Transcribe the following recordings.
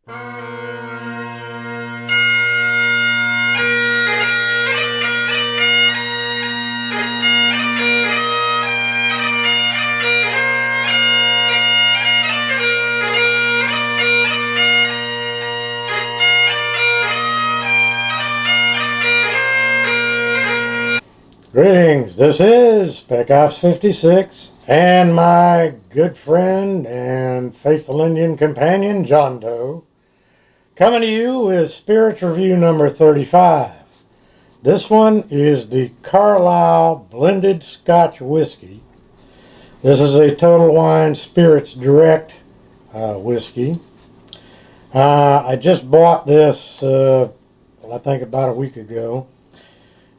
Greetings, this is Peckoffs 56 and my good friend and faithful Indian companion, John Doe, coming to you with Spirits Review number 35. This one is the Carlyle Blended Scotch Whisky. This is a Total Wine Spirits Direct whiskey. I just bought this, I think about a week ago.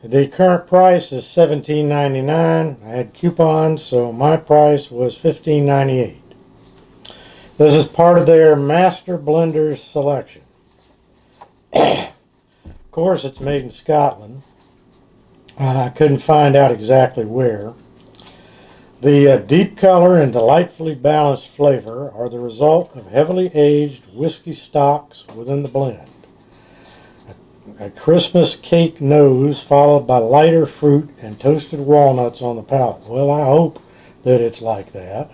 The current price is $17.99. I had coupons, so my price was $15.98. This is part of their Master Blenders selection. Of course, it's made in Scotland. I couldn't find out exactly where. The deep color and delightfully balanced flavor are the result of heavily aged whiskey stocks within the blend. A Christmas cake nose followed by lighter fruit and toasted walnuts on the palate. Well, I hope that it's like that.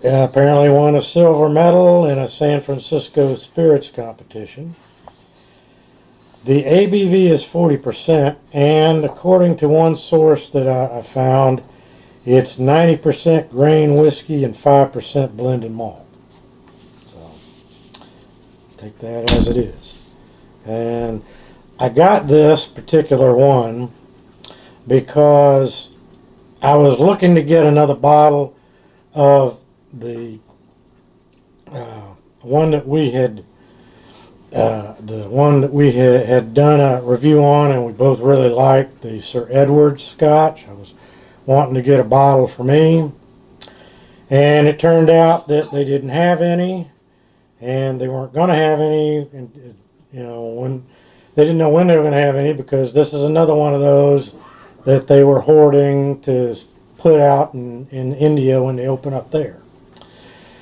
Apparently won a silver medal in a San Francisco spirits competition. The ABV is 40%, and according to one source that I found, it's 90% grain whiskey and 5% blended malt. So, take that as it is. And I got this particular one because I was looking to get another bottle of the one that we had had done a review on, and we both really liked, the Sir Edward Scotch. I was wanting to get a bottle for me, and it turned out that they didn't have any, and they weren't going to have any. And, when they didn't know when they were going to have any, because this is another one of those that they were hoarding to put out in India when they open up there.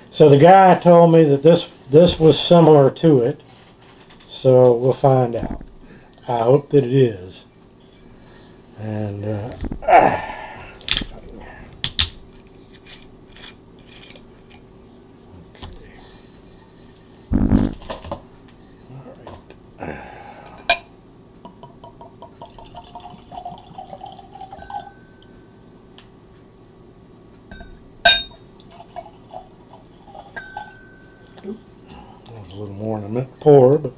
So the guy told me that this was similar to it, so we'll find out. I hope that it is. And that was a little more than I meant to pour, but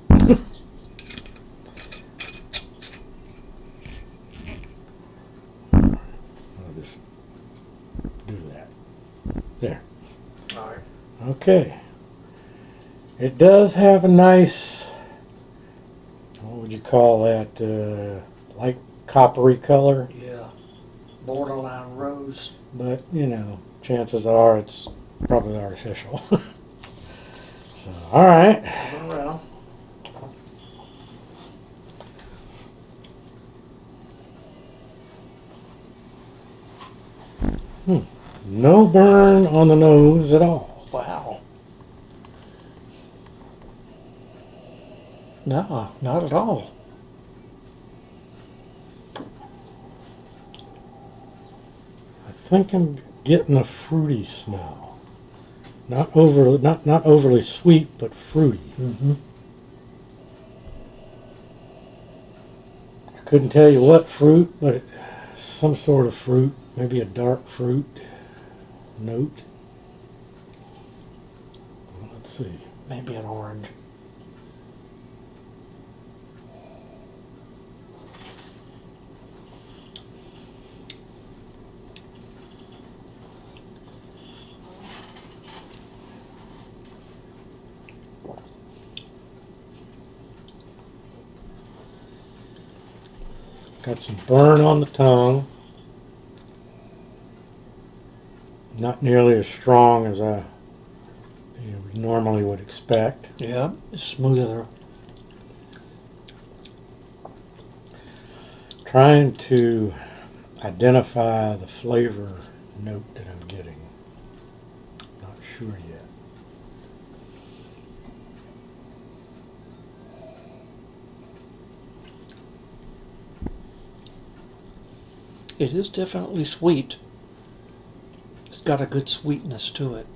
I'll just do that. There. All right. Okay. It does have a nice, what would you call that, light coppery color, Yeah. Borderline rose. but chances are it's probably artificial. So, all right. Well, No burn on the nose at all. wow. No, not at all. I think I'm getting a fruity smell. Not overly sweet, but fruity. Mm-hmm. I couldn't tell you what fruit, but some sort of fruit, maybe a dark fruit note. Let's see. Maybe an orange. Got some burn on the tongue. Not nearly as strong as I normally would expect. Yeah, it's smoother. Trying to identify the flavor note that I'm getting. Not sure yet. It is definitely sweet. It's got a good sweetness to it.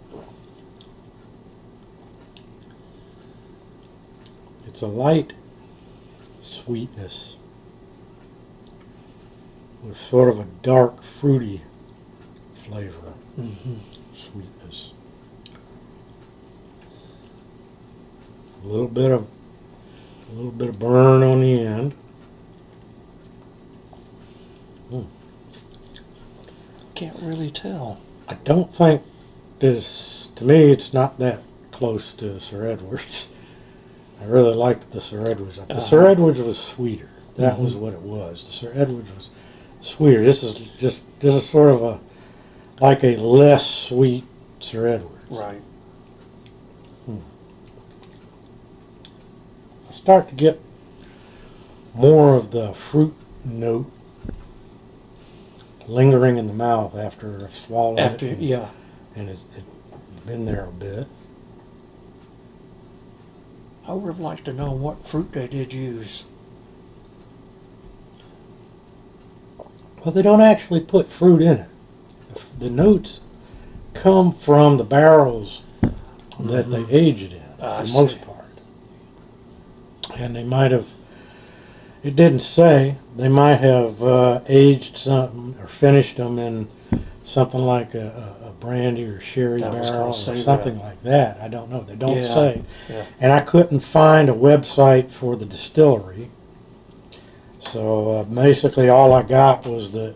It's a light sweetness with sort of a dark, fruity flavor. Mm-hmm. Sweetness. A little bit of burn on the end. Can't really tell. I don't think this, to me, it's not that close to Sir Edward's. I really liked the Sir Edward's. The Sir Edward's was sweeter. That was what it was. The Sir Edward's was sweeter. This is sort of like a less sweet Sir Edward's. Right. I start to get more of the fruit note lingering in the mouth after I've swallowed it. Yeah. And it's been there a bit. I would have liked to know what fruit they did use. Well, they don't actually put fruit in it. The notes come from the barrels that they age it in, for the most part. And they might have, it didn't say, they might have aged something or finished them in something like a brandy or sherry barrel or something like that. I don't know. They don't say. Yeah. And I couldn't find a website for the distillery. So basically all I got was the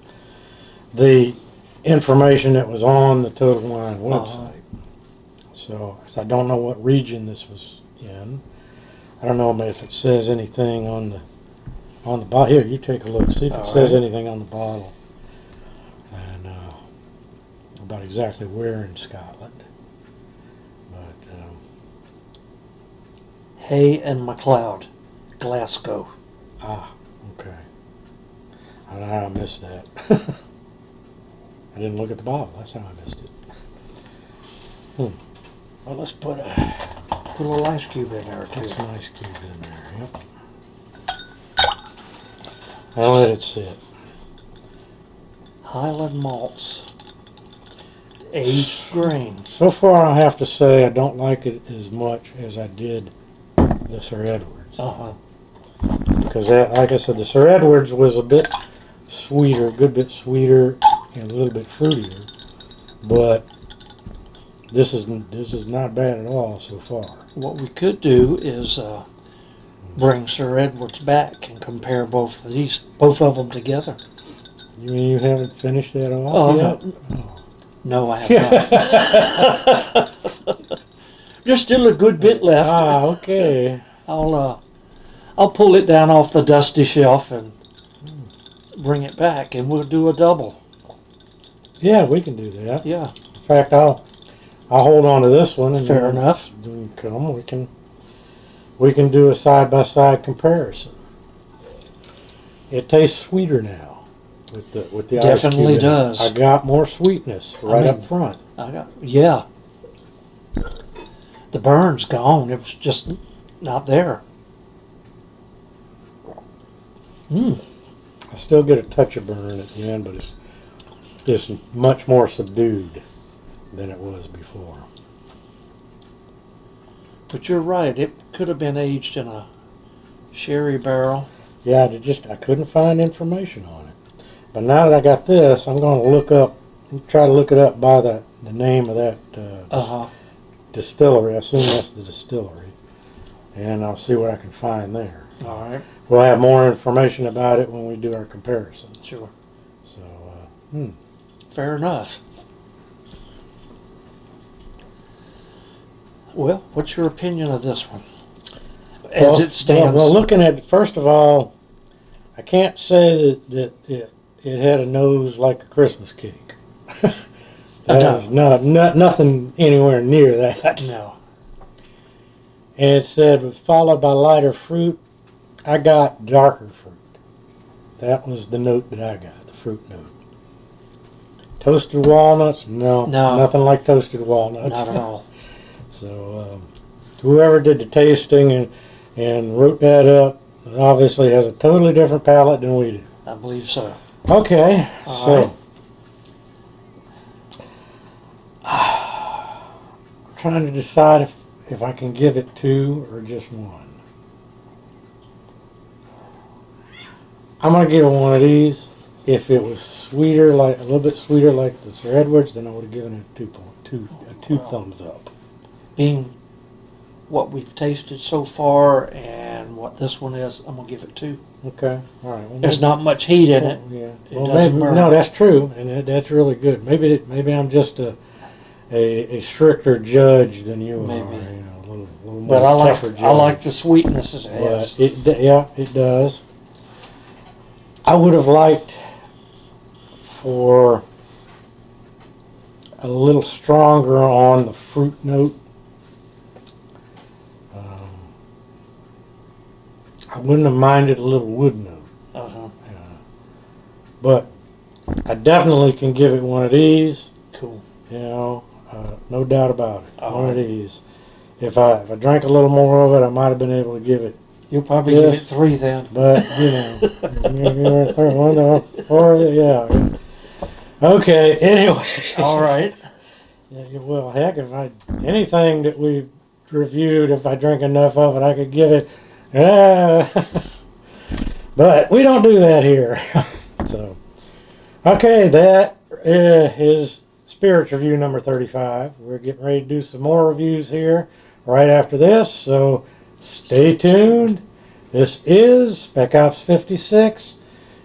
information that was on the Total Wine website. So I don't know what region this was in. I don't know if it says anything on the bottle. Here, you take a look. See if it says anything on the bottle. And about exactly where in Scotland. But Hay and MacLeod, Glasgow. Okay. I don't know how I missed that. I didn't look at the bottle. That's how I missed it. Well, let's put a little ice cube in there too. Put some ice cube in there. Yep. I'll let it sit. Highland malts, aged grain. So far, I have to say I don't like it as much as I did the Sir Edward's. Because, like I said, the Sir Edward's was a bit sweeter, a good bit sweeter, and a little bit fruitier. But this is not bad at all so far. What we could do is bring Sir Edward's back and compare both of them together. You mean you haven't finished that off yet? No, I have not. There's still a good bit left. Okay. I'll pull it down off the dusty shelf and bring it back, and we'll do a double. Yeah, we can do that. Yeah. In fact, I'll hold on to this one, and Fair enough. When you come, we can do a side-by-side comparison. It tastes sweeter now with the ice cube Definitely in it. does. I got more sweetness right up front. Yeah. The burn's gone. It was just not there. I still get a touch of burn at the end, but it's much more subdued than it was before. But you're right. It could have been aged in a sherry barrel. Yeah, I couldn't find information on it. But now that I got this, I'm going to try to look it up by the name of that distillery. I assume that's the distillery. And I'll see what I can find there. All right. We'll have more information about it when we do our comparison. Sure. So, Fair enough. Well, what's your opinion of this one? As it stands. Well, looking at it, first of all, I can't say that it had a nose like a Christmas cake. Nothing anywhere near that. No. And it said, followed by lighter fruit. I got darker fruit. That was the note that I got, the fruit note. Toasted walnuts? No, nothing like toasted walnuts. Not at all. So whoever did the tasting and wrote that up obviously has a totally different palate than we do. I believe so. Okay, All so right. I'm trying to decide if I can give it 2 or just 1. I'm gonna give it one of these. If it was sweeter, like a little bit sweeter, like the Sir Edwards, then I would have given it a 2 Well, thumbs up. being what we've tasted so far and what this one is, I'm gonna give it 2. Okay, all right. Well, There's not much heat in it. Yeah. It Well, doesn't maybe burn. no, that's true, and that's really good. Maybe I'm just a stricter judge than you Maybe. are. You know, a little But more tougher judge. I like the sweetness it has. But it does. I would have liked for a little stronger on the fruit note. I wouldn't have minded a little wood note, Uh-huh. but I definitely can give it one of these. Cool. You know, no doubt about it. All One of right. these. If I drank a little more of it, I might have been able to give it. You'll probably give Yes. it 3 then. But you know, one, no, 4, yeah. Okay. Anyway. All right. Yeah, well, heck, anything that we've reviewed, if I drink enough of it, I could give it. But we don't do that here. So, okay, that is Spirits Review number 35. We're getting ready to do some more reviews here right after this, so stay tuned. This is Spec Ops 56,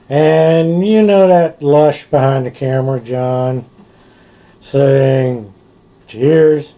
and you know that lush behind the camera, John, saying cheers.